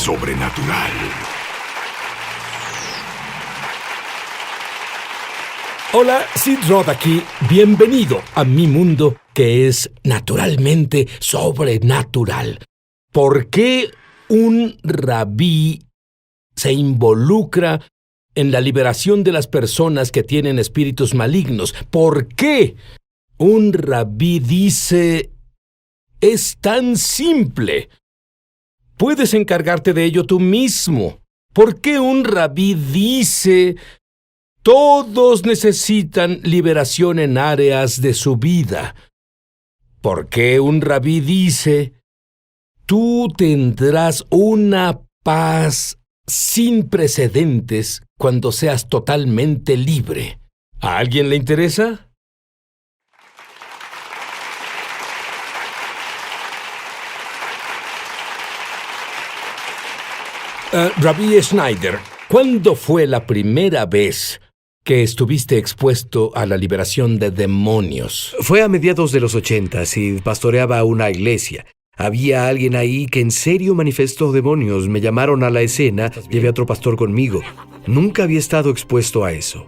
sobrenatural. Hola, Sid Roth aquí. Bienvenido a mi mundo que es naturalmente sobrenatural. ¿Por qué un rabí se involucra en la liberación de las personas que tienen espíritus malignos? ¿Por qué un rabí dice, es tan simple? Puedes encargarte de ello tú mismo. ¿Por qué un rabí dice, todos necesitan liberación en áreas de su vida? ¿Por qué un rabí dice, tú tendrás una paz sin precedentes cuando seas totalmente libre? ¿A alguien le interesa? Rabí Schneider, ¿cuándo fue la primera vez que estuviste expuesto a la liberación de demonios? Fue a mediados de los 80 y pastoreaba una iglesia. Había alguien ahí que en serio manifestó demonios. Me llamaron a la escena, llevé a otro pastor conmigo. Nunca había estado expuesto a eso.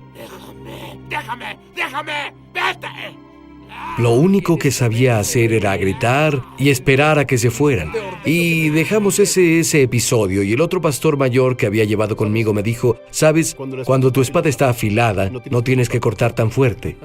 ¡Déjame! ¡Vete! Lo único que sabía hacer era gritar y esperar a que se fueran. Y dejamos ese episodio, y el otro pastor mayor que había llevado conmigo me dijo, ¿sabes? Cuando tu espada está afilada, no tienes que cortar tan fuerte.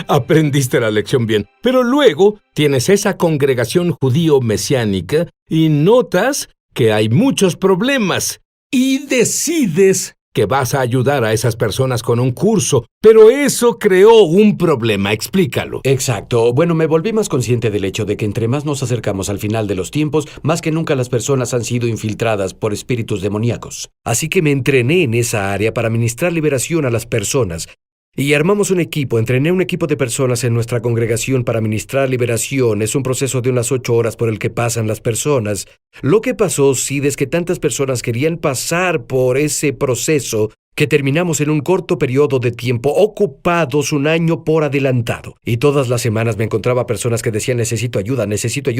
Aprendiste la lección bien. Pero luego tienes esa congregación judío mesiánica y notas que hay muchos problemas y decides que vas a ayudar a esas personas con un curso, pero eso creó un problema. Explícalo. Exacto. Bueno, me volví más consciente del hecho de que entre más nos acercamos al final de los tiempos, más que nunca las personas han sido infiltradas por espíritus demoníacos. Así que me entrené en esa área para ministrar liberación a las personas. Y armamos entrené un equipo de personas en nuestra congregación para ministrar liberación. Es un proceso de unas 8 horas por el que pasan las personas. Lo que pasó, Sid, es que tantas personas querían pasar por ese proceso que terminamos en un corto periodo de tiempo, ocupados un año por adelantado. Y todas las semanas me encontraba personas que decían, necesito ayuda, necesito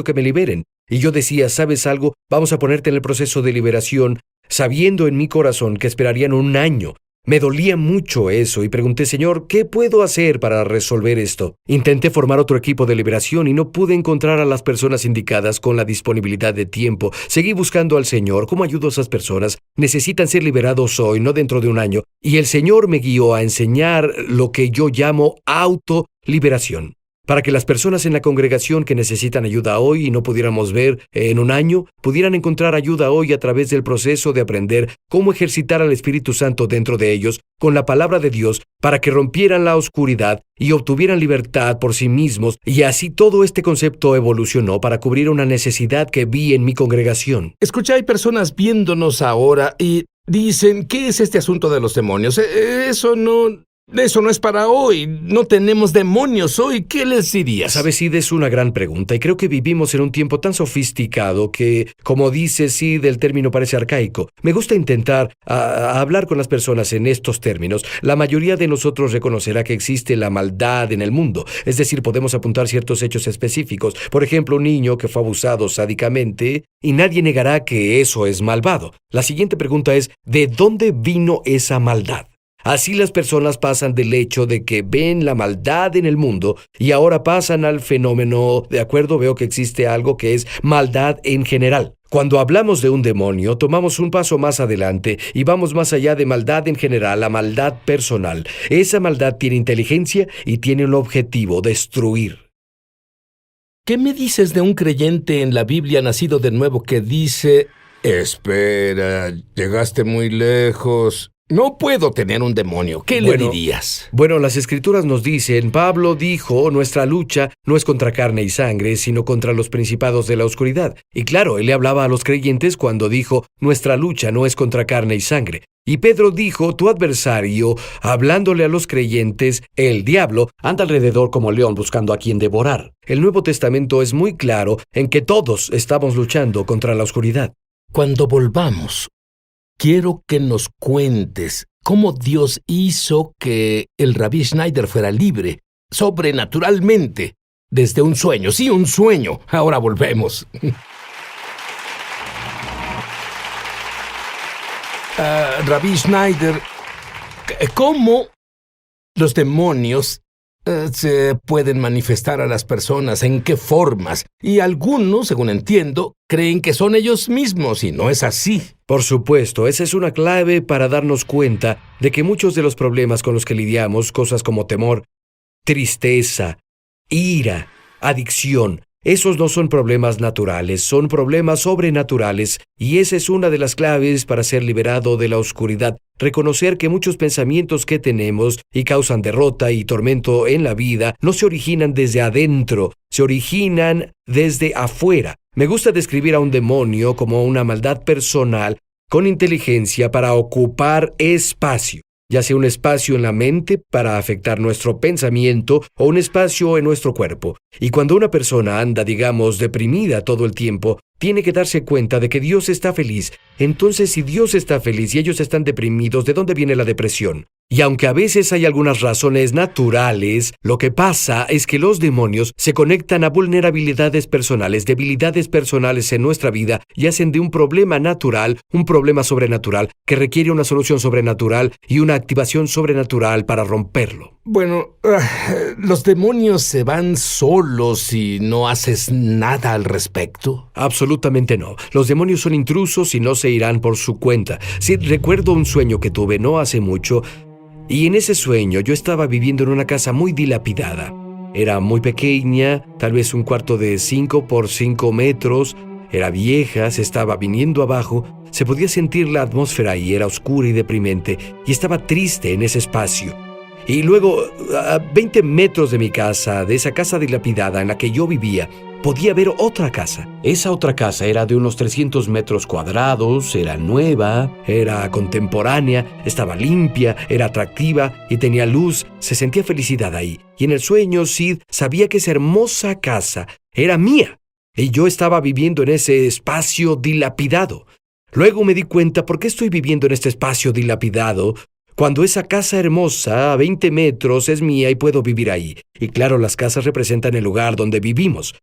que me liberen. Y yo decía, ¿sabes algo? Vamos a ponerte en el proceso de liberación, sabiendo en mi corazón que esperarían un año. Me dolía mucho eso y pregunté, Señor, ¿qué puedo hacer para resolver esto? Intenté formar otro equipo de liberación y no pude encontrar a las personas indicadas con la disponibilidad de tiempo. Seguí buscando al Señor. ¿Cómo ayudo a esas personas? Necesitan ser liberados hoy, no dentro de un año. Y el Señor me guió a enseñar lo que yo llamo autoliberación. Para que las personas en la congregación que necesitan ayuda hoy y no pudiéramos ver en un año, pudieran encontrar ayuda hoy a través del proceso de aprender cómo ejercitar al Espíritu Santo dentro de ellos con la palabra de Dios para que rompieran la oscuridad y obtuvieran libertad por sí mismos. Y así todo este concepto evolucionó para cubrir una necesidad que vi en mi congregación. Escucha, hay personas viéndonos ahora y dicen, ¿qué es este asunto de los demonios? Eso no es para hoy. No tenemos demonios hoy. ¿Qué les dirías? Sabes, Sid, es una gran pregunta y creo que vivimos en un tiempo tan sofisticado que, como dice Sid, el término parece arcaico. Me gusta intentar hablar con las personas en estos términos. La mayoría de nosotros reconocerá que existe la maldad en el mundo. Es decir, podemos apuntar ciertos hechos específicos. Por ejemplo, un niño que fue abusado sádicamente y nadie negará que eso es malvado. La siguiente pregunta es, ¿de dónde vino esa maldad? Así las personas pasan del hecho de que ven la maldad en el mundo y ahora pasan al fenómeno, ¿de acuerdo? Veo que existe algo que es maldad en general. Cuando hablamos de un demonio, tomamos un paso más adelante y vamos más allá de maldad en general a maldad personal. Esa maldad tiene inteligencia y tiene un objetivo, destruir. ¿Qué me dices de un creyente en la Biblia nacido de nuevo que dice, espera, llegaste muy lejos? No puedo tener un demonio. ¿Qué le dirías? Bueno, las Escrituras nos dicen, Pablo dijo, nuestra lucha no es contra carne y sangre, sino contra los principados de la oscuridad. Y claro, él le hablaba a los creyentes cuando dijo, nuestra lucha no es contra carne y sangre. Y Pedro dijo, tu adversario, hablándole a los creyentes, el diablo, anda alrededor como león buscando a quien devorar. El Nuevo Testamento es muy claro en que todos estamos luchando contra la oscuridad. Cuando volvamos, quiero que nos cuentes cómo Dios hizo que el Rabí Schneider fuera libre, sobrenaturalmente, desde un sueño. Sí, un sueño. Ahora volvemos. Rabbi Schneider, ¿cómo los demonios se pueden manifestar a las personas? ¿En qué formas? Y algunos, según entiendo, creen que son ellos mismos y no es así. Por supuesto, esa es una clave para darnos cuenta de que muchos de los problemas con los que lidiamos, cosas como temor, tristeza, ira, adicción, esos no son problemas naturales, son problemas sobrenaturales, y esa es una de las claves para ser liberado de la oscuridad. Reconocer que muchos pensamientos que tenemos y causan derrota y tormento en la vida no se originan desde adentro, se originan desde afuera. Me gusta describir a un demonio como una maldad personal con inteligencia para ocupar espacio, ya sea un espacio en la mente para afectar nuestro pensamiento o un espacio en nuestro cuerpo. Y cuando una persona anda, digamos, deprimida todo el tiempo, tiene que darse cuenta de que Dios está feliz. Entonces, si Dios está feliz y ellos están deprimidos, ¿de dónde viene la depresión? Y aunque a veces hay algunas razones naturales, lo que pasa es que los demonios se conectan a vulnerabilidades personales, debilidades personales en nuestra vida y hacen de un problema natural un problema sobrenatural que requiere una solución sobrenatural y una activación sobrenatural para romperlo. Bueno, ¿los demonios se van solos si no haces nada al respecto? Absolutamente no. Los demonios son intrusos y no se irán por su cuenta. Sí, recuerdo un sueño que tuve no hace mucho, y en ese sueño yo estaba viviendo en una casa muy dilapidada. Era muy pequeña, tal vez un cuarto de 5 por 5 metros. Era vieja, se estaba viniendo abajo. Se podía sentir la atmósfera y era oscura y deprimente. Y estaba triste en ese espacio. Y luego, a 20 metros de mi casa, de esa casa dilapidada en la que yo vivía, podía ver otra casa. Esa otra casa era de unos 300 metros cuadrados, era nueva, era contemporánea, estaba limpia, era atractiva y tenía luz. Se sentía felicidad ahí. Y en el sueño, Sid sabía que esa hermosa casa era mía. Y yo estaba viviendo en ese espacio dilapidado. Luego me di cuenta por qué estoy viviendo en este espacio dilapidado, cuando esa casa hermosa a 20 metros es mía y puedo vivir ahí. Y claro, las casas representan el lugar donde vivimos.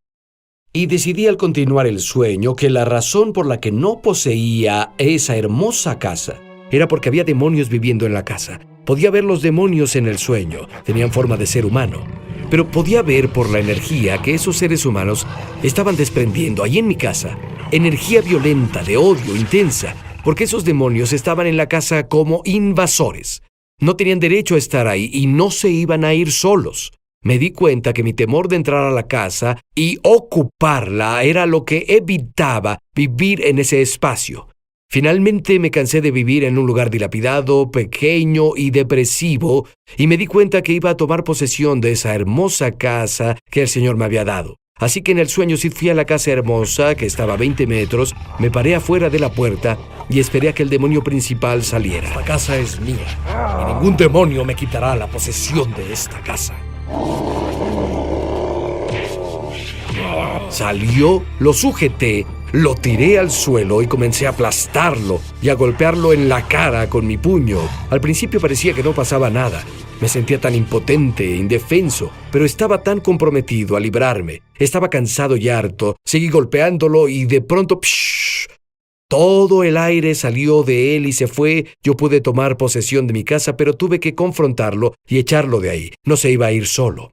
Y decidí al continuar el sueño que la razón por la que no poseía esa hermosa casa era porque había demonios viviendo en la casa. Podía ver los demonios en el sueño, tenían forma de ser humano. Pero podía ver por la energía que esos seres humanos estaban desprendiendo ahí en mi casa. Energía violenta, de odio, intensa. Porque esos demonios estaban en la casa como invasores. No tenían derecho a estar ahí y no se iban a ir solos. Me di cuenta que mi temor de entrar a la casa y ocuparla era lo que evitaba vivir en ese espacio. Finalmente me cansé de vivir en un lugar dilapidado, pequeño y depresivo, y me di cuenta que iba a tomar posesión de esa hermosa casa que el Señor me había dado. Así que en el sueño sí fui a la casa hermosa, que estaba a 20 metros, me paré afuera de la puerta y esperé a que el demonio principal saliera. Esta casa es mía, y ningún demonio me quitará la posesión de esta casa. Salió, lo sujeté, lo tiré al suelo y comencé a aplastarlo y a golpearlo en la cara con mi puño. Al principio parecía que no pasaba nada. Me sentía tan impotente, indefenso, pero estaba tan comprometido a librarme. Estaba cansado y harto. Seguí golpeándolo y de pronto, todo el aire salió de él y se fue. Yo pude tomar posesión de mi casa, pero tuve que confrontarlo y echarlo de ahí. No se iba a ir solo.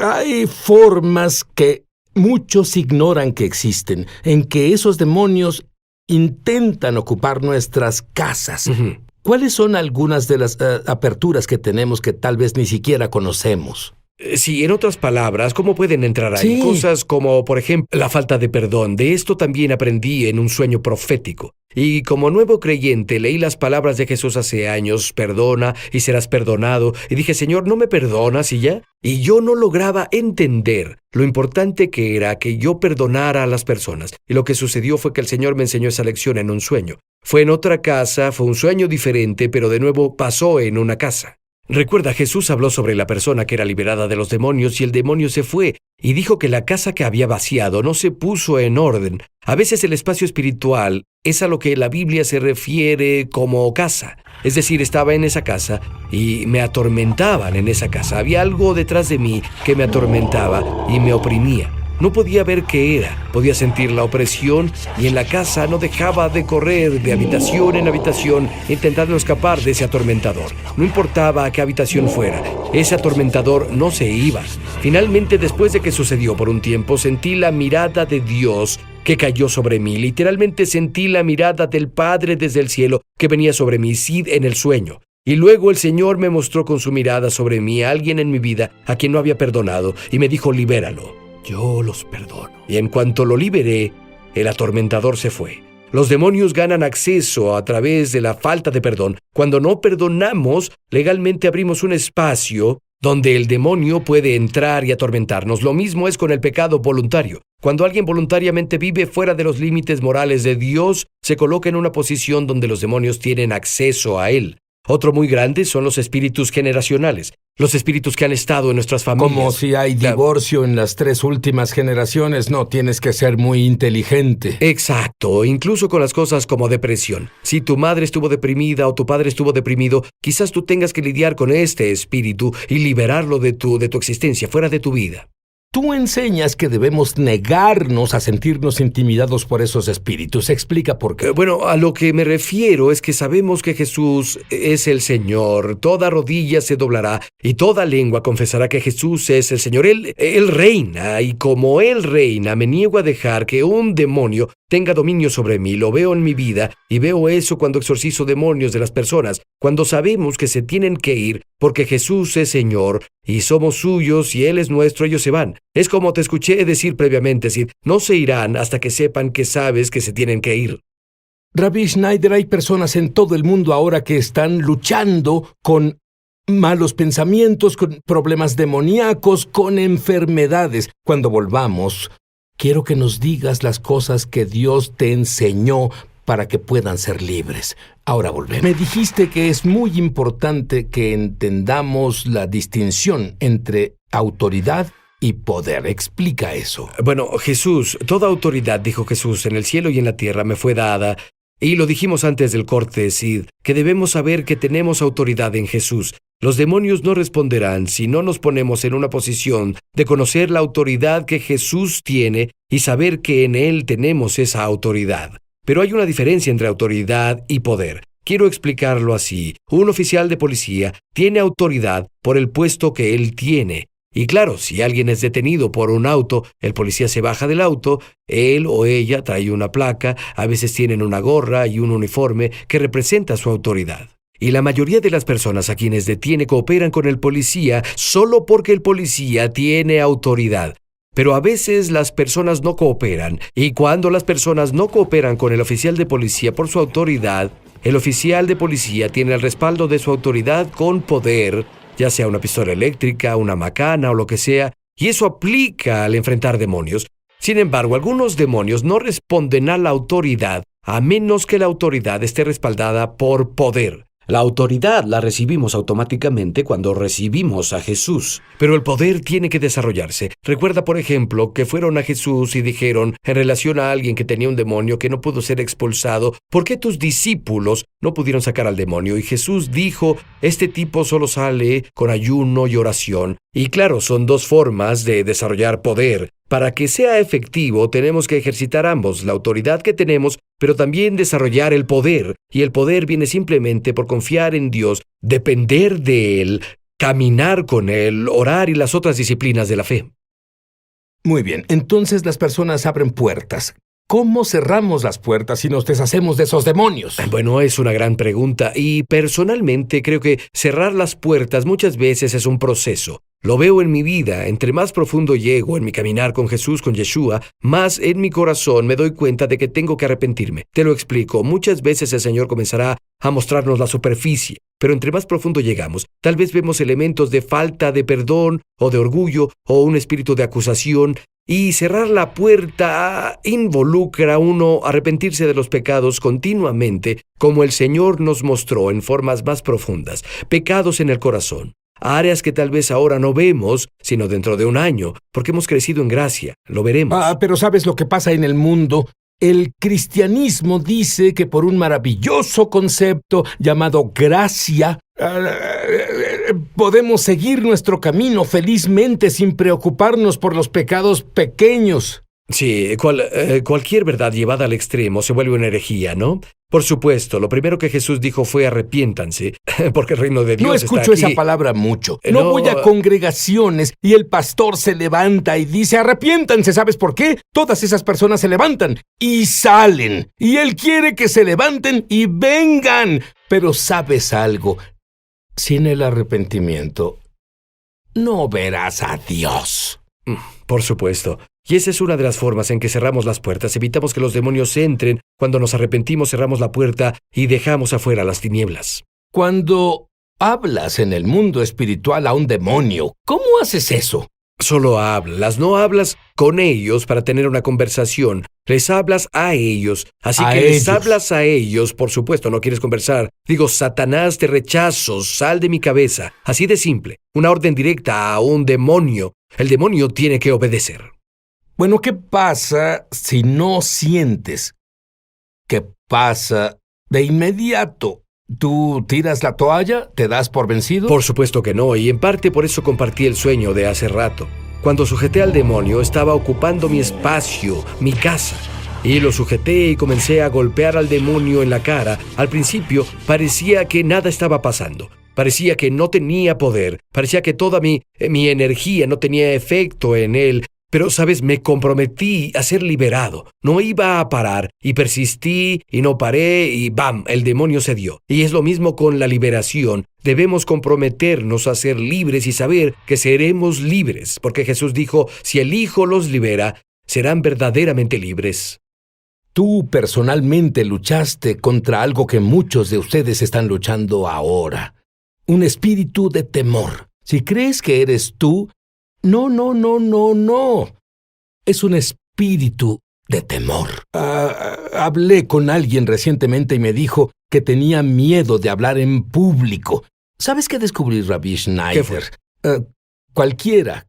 Hay formas que muchos ignoran que existen, en que esos demonios intentan ocupar nuestras casas. Uh-huh. ¿Cuáles son algunas de las aperturas que tenemos que tal vez ni siquiera conocemos? Sí, en otras palabras, ¿cómo pueden entrar ahí? Sí. Cosas como, por ejemplo, la falta de perdón. De esto también aprendí en un sueño profético. Y como nuevo creyente, leí las palabras de Jesús hace años: perdona y serás perdonado. Y dije, Señor, ¿no me perdonas y ya? Y yo no lograba entender lo importante que era que yo perdonara a las personas. Y lo que sucedió fue que el Señor me enseñó esa lección en un sueño. Fue en otra casa, fue un sueño diferente, pero de nuevo pasó en una casa. Recuerda, Jesús habló sobre la persona que era liberada de los demonios y el demonio se fue, y dijo que la casa que había vaciado no se puso en orden. A veces el espacio espiritual es a lo que la Biblia se refiere como casa. Es decir, estaba en esa casa y me atormentaban en esa casa. Había algo detrás de mí que me atormentaba y me oprimía. No podía ver qué era, podía sentir la opresión y en la casa no dejaba de correr de habitación en habitación intentando escapar de ese atormentador. No importaba a qué habitación fuera, ese atormentador no se iba. Finalmente, después de que sucedió por un tiempo, sentí la mirada de Dios que cayó sobre mí. Literalmente sentí la mirada del Padre desde el cielo que venía sobre mí, Sid, en el sueño. Y luego el Señor me mostró con su mirada sobre mí a alguien en mi vida a quien no había perdonado y me dijo: libéralo, yo los perdono. Y en cuanto lo liberé, el atormentador se fue. Los demonios ganan acceso a través de la falta de perdón. Cuando no perdonamos, legalmente abrimos un espacio donde el demonio puede entrar y atormentarnos. Lo mismo es con el pecado voluntario. Cuando alguien voluntariamente vive fuera de los límites morales de Dios, se coloca en una posición donde los demonios tienen acceso a él. Otro muy grande son los espíritus generacionales, los espíritus que han estado en nuestras familias. Como si hay divorcio en las 3 últimas generaciones, no tienes que ser muy inteligente. Exacto, incluso con las cosas como depresión. Si tu madre estuvo deprimida o tu padre estuvo deprimido, quizás tú tengas que lidiar con este espíritu y liberarlo de tu existencia, fuera de tu vida. Tú enseñas que debemos negarnos a sentirnos intimidados por esos espíritus. Explica por qué. Bueno, a lo que me refiero es que sabemos que Jesús es el Señor. Toda rodilla se doblará y toda lengua confesará que Jesús es el Señor. Él reina, y como Él reina, me niego a dejar que un demonio tenga dominio sobre mí. Lo veo en mi vida y veo eso cuando exorcizo demonios de las personas, cuando sabemos que se tienen que ir porque Jesús es Señor y somos suyos y Él es nuestro, ellos se van. Es como te escuché decir previamente, Sid, no se irán hasta que sepan que sabes que se tienen que ir. Rabbi Schneider, hay personas en todo el mundo ahora que están luchando con malos pensamientos, con problemas demoníacos, con enfermedades. Cuando volvamos, quiero que nos digas las cosas que Dios te enseñó para que puedan ser libres. Ahora volvemos. Me dijiste que es muy importante que entendamos la distinción entre autoridad y poder. Explica eso. Bueno, Jesús, toda autoridad, dijo Jesús, en el cielo y en la tierra me fue dada. Y lo dijimos antes del corte, Sid, que debemos saber que tenemos autoridad en Jesús. Los demonios no responderán si no nos ponemos en una posición de conocer la autoridad que Jesús tiene y saber que en Él tenemos esa autoridad. Pero hay una diferencia entre autoridad y poder. Quiero explicarlo así. Un oficial de policía tiene autoridad por el puesto que él tiene. Y claro, si alguien es detenido por un auto, el policía se baja del auto, él o ella trae una placa, a veces tienen una gorra y un uniforme que representa su autoridad. Y la mayoría de las personas a quienes detiene cooperan con el policía solo porque el policía tiene autoridad. Pero a veces las personas no cooperan, y cuando las personas no cooperan con el oficial de policía por su autoridad, el oficial de policía tiene el respaldo de su autoridad con poder, ya sea una pistola eléctrica, una macana o lo que sea, y eso aplica al enfrentar demonios. Sin embargo, algunos demonios no responden a la autoridad a menos que la autoridad esté respaldada por poder. La autoridad la recibimos automáticamente cuando recibimos a Jesús, pero el poder tiene que desarrollarse. Recuerda, por ejemplo, que fueron a Jesús y dijeron, en relación a alguien que tenía un demonio que no pudo ser expulsado, ¿por qué tus discípulos no pudieron sacar al demonio? Y Jesús dijo, este tipo solo sale con ayuno y oración. Y claro, son dos formas de desarrollar poder. Para que sea efectivo, tenemos que ejercitar ambos, la autoridad que tenemos, pero también desarrollar el poder. Y el poder viene simplemente por confiar en Dios, depender de Él, caminar con Él, orar y las otras disciplinas de la fe. Muy bien, entonces las personas abren puertas. ¿Cómo cerramos las puertas y nos deshacemos de esos demonios? Bueno, es una gran pregunta y personalmente creo que cerrar las puertas muchas veces es un proceso. Lo veo en mi vida, entre más profundo llego en mi caminar con Jesús, con Yeshua, más en mi corazón me doy cuenta de que tengo que arrepentirme. Te lo explico, muchas veces el Señor comenzará a mostrarnos la superficie, pero entre más profundo llegamos, tal vez vemos elementos de falta de perdón o de orgullo o un espíritu de acusación, y cerrar la puerta involucra a uno arrepentirse de los pecados continuamente, como el Señor nos mostró en formas más profundas, pecados en el corazón. Áreas que tal vez ahora no vemos, sino dentro de un año, porque hemos crecido en gracia. Lo veremos. Pero ¿sabes lo que pasa en el mundo? El cristianismo dice que por un maravilloso concepto llamado gracia, podemos seguir nuestro camino felizmente sin preocuparnos por los pecados pequeños. Sí, cualquier verdad llevada al extremo se vuelve una herejía, ¿no? Por supuesto, lo primero que Jesús dijo fue arrepiéntanse, porque el reino de Dios No está escucho aquí. esa palabra mucho. No No. voy a congregaciones y el pastor se levanta y dice arrepiéntanse. ¿Sabes por qué? Todas esas personas se levantan y salen. Y él quiere que se levanten y vengan. Pero ¿sabes algo? Sin el arrepentimiento, no verás a Dios. Por supuesto. Y esa es una de las formas en que cerramos las puertas. Evitamos que los demonios entren. Cuando nos arrepentimos, cerramos la puerta y dejamos afuera las tinieblas. Cuando hablas en el mundo espiritual a un demonio, ¿cómo haces eso? Solo hablas, no hablas con ellos para tener una conversación. Les hablas a ellos. Así A que les ellos. hablas a ellos, por supuesto, no quieres conversar. Digo, Satanás, te rechazo, sal de mi cabeza. Así de simple. Una orden directa a un demonio. El demonio tiene que obedecer. Bueno, ¿qué pasa si no sientes? ¿Qué pasa de inmediato? ¿Tú tiras la toalla? ¿Te das por vencido? Por supuesto que no, y en parte por eso compartí el sueño de hace rato. Cuando sujeté al demonio, estaba ocupando mi espacio, mi casa. Y lo sujeté y comencé a golpear al demonio en la cara. Al principio parecía que nada estaba pasando. Parecía que no tenía poder. Parecía que toda mi energía no tenía efecto en él. Pero, ¿sabes? Me comprometí a ser liberado. No iba a parar. Y persistí y no paré y ¡bam! El demonio cedió. Y es lo mismo con la liberación. Debemos comprometernos a ser libres y saber que seremos libres. Porque Jesús dijo, si el Hijo los libera, serán verdaderamente libres. Tú personalmente luchaste contra algo que muchos de ustedes están luchando ahora. Un espíritu de temor. Si crees que eres tú, no. Es un espíritu de temor. Hablé con alguien recientemente y me dijo que tenía miedo de hablar en público. ¿Sabes qué descubrí, Rabbi Schneider? ¿Qué fue? Cualquiera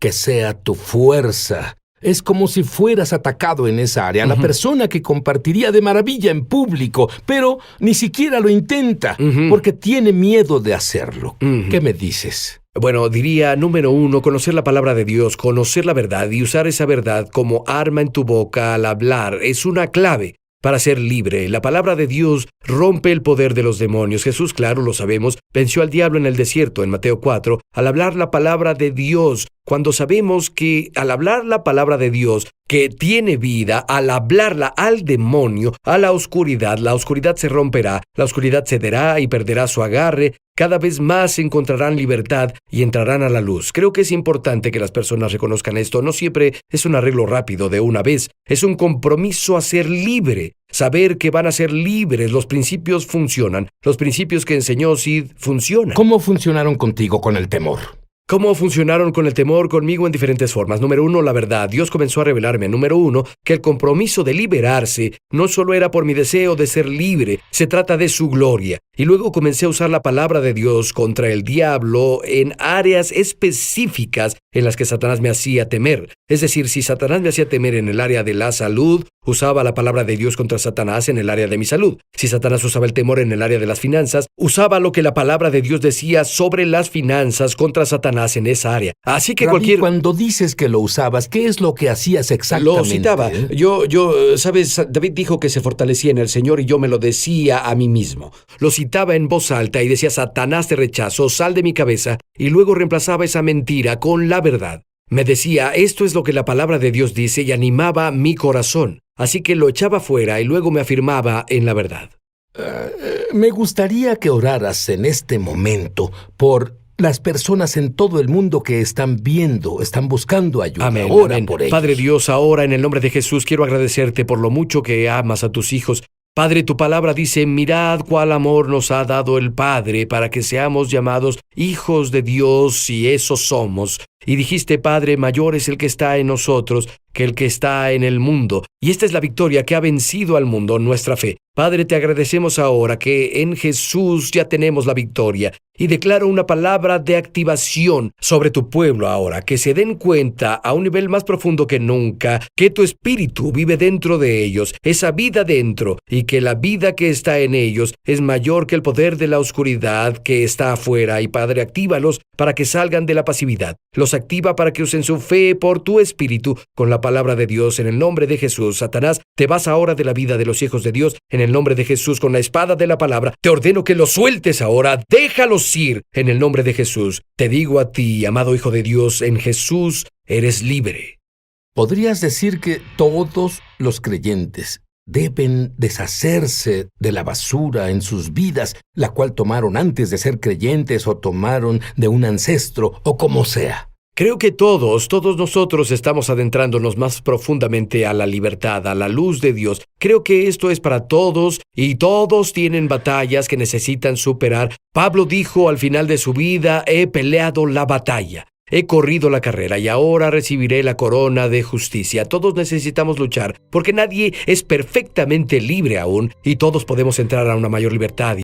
que sea tu fuerza, es como si fueras atacado en esa área. La persona que compartiría de maravilla en público, pero ni siquiera lo intenta, porque tiene miedo de hacerlo. ¿Qué me dices? Bueno, diría, número 1, conocer la palabra de Dios, conocer la verdad y usar esa verdad como arma en tu boca al hablar es una clave para ser libre. La palabra de Dios rompe el poder de los demonios. Jesús, claro, lo sabemos, venció al diablo en el desierto, en Mateo 4, al hablar la palabra de Dios. Cuando sabemos que al hablar la palabra de Dios, que tiene vida, al hablarla al demonio, a la oscuridad se romperá, la oscuridad cederá y perderá su agarre. Cada vez más encontrarán libertad y entrarán a la luz. Creo que es importante que las personas reconozcan esto. No siempre es un arreglo rápido de una vez. Es un compromiso a ser libre. Saber que van a ser libres. Los principios funcionan. Los principios que enseñó Sid funcionan. ¿Cómo funcionaron contigo con el temor? ¿Cómo funcionaron con el temor conmigo en diferentes formas? Número 1, la verdad. Dios comenzó a revelarme, número 1, que el compromiso de liberarse no solo era por mi deseo de ser libre, se trata de su gloria. Y luego comencé a usar la palabra de Dios contra el diablo en áreas específicas en las que Satanás me hacía temer. Es decir, si Satanás me hacía temer en el área de la salud, usaba la palabra de Dios contra Satanás en el área de mi salud. Si Satanás usaba el temor en el área de las finanzas, usaba lo que la palabra de Dios decía sobre las finanzas contra Satanás en esa área. Así que Rabí, cuando dices que lo usabas, ¿qué es lo que hacías exactamente? Lo citaba. ¿Sabes? David dijo que se fortalecía en el Señor y yo me lo decía a mí mismo. Lo citaba en voz alta y decía, Satanás te rechazo, sal de mi cabeza, y luego reemplazaba esa mentira con la verdad. Me decía, esto es lo que la palabra de Dios dice y animaba mi corazón. Así que lo echaba fuera y luego me afirmaba en la verdad. Me gustaría que oraras en este momento por las personas en todo el mundo que están buscando ayuda. Amén, Ora amén. por ellos. Padre Dios, ahora en el nombre de Jesús quiero agradecerte por lo mucho que amas a tus hijos. Padre, tu palabra dice, mirad cuál amor nos ha dado el Padre para que seamos llamados hijos de Dios y eso somos. Y dijiste, Padre, mayor es el que está en nosotros que el que está en el mundo. Y esta es la victoria que ha vencido al mundo, nuestra fe. Padre, te agradecemos ahora que en Jesús ya tenemos la victoria. Y declaro una palabra de activación sobre tu pueblo ahora, que se den cuenta a un nivel más profundo que nunca, que tu espíritu vive dentro de ellos, esa vida dentro, y que la vida que está en ellos es mayor que el poder de la oscuridad que está afuera. Y Padre, actívalos para que salgan de la pasividad. Los activa para que usen su fe por tu espíritu con la palabra de Dios en el nombre de Jesús. Satanás, te vas ahora de la vida de los hijos de Dios en el nombre de Jesús con la espada de la palabra. Te ordeno que los sueltes ahora, déjalos ir en el nombre de Jesús. Te digo a ti, amado hijo de Dios, en Jesús eres libre. ¿Podrías decir que todos los creyentes deben deshacerse de la basura en sus vidas, la cual tomaron antes de ser creyentes o tomaron de un ancestro o como sea? Creo que todos nosotros estamos adentrándonos más profundamente a la libertad, a la luz de Dios. Creo que esto es para todos y todos tienen batallas que necesitan superar. Pablo dijo al final de su vida, he peleado la batalla. He corrido la carrera y ahora recibiré la corona de justicia. Todos necesitamos luchar porque nadie es perfectamente libre aún y todos podemos entrar a una mayor libertad.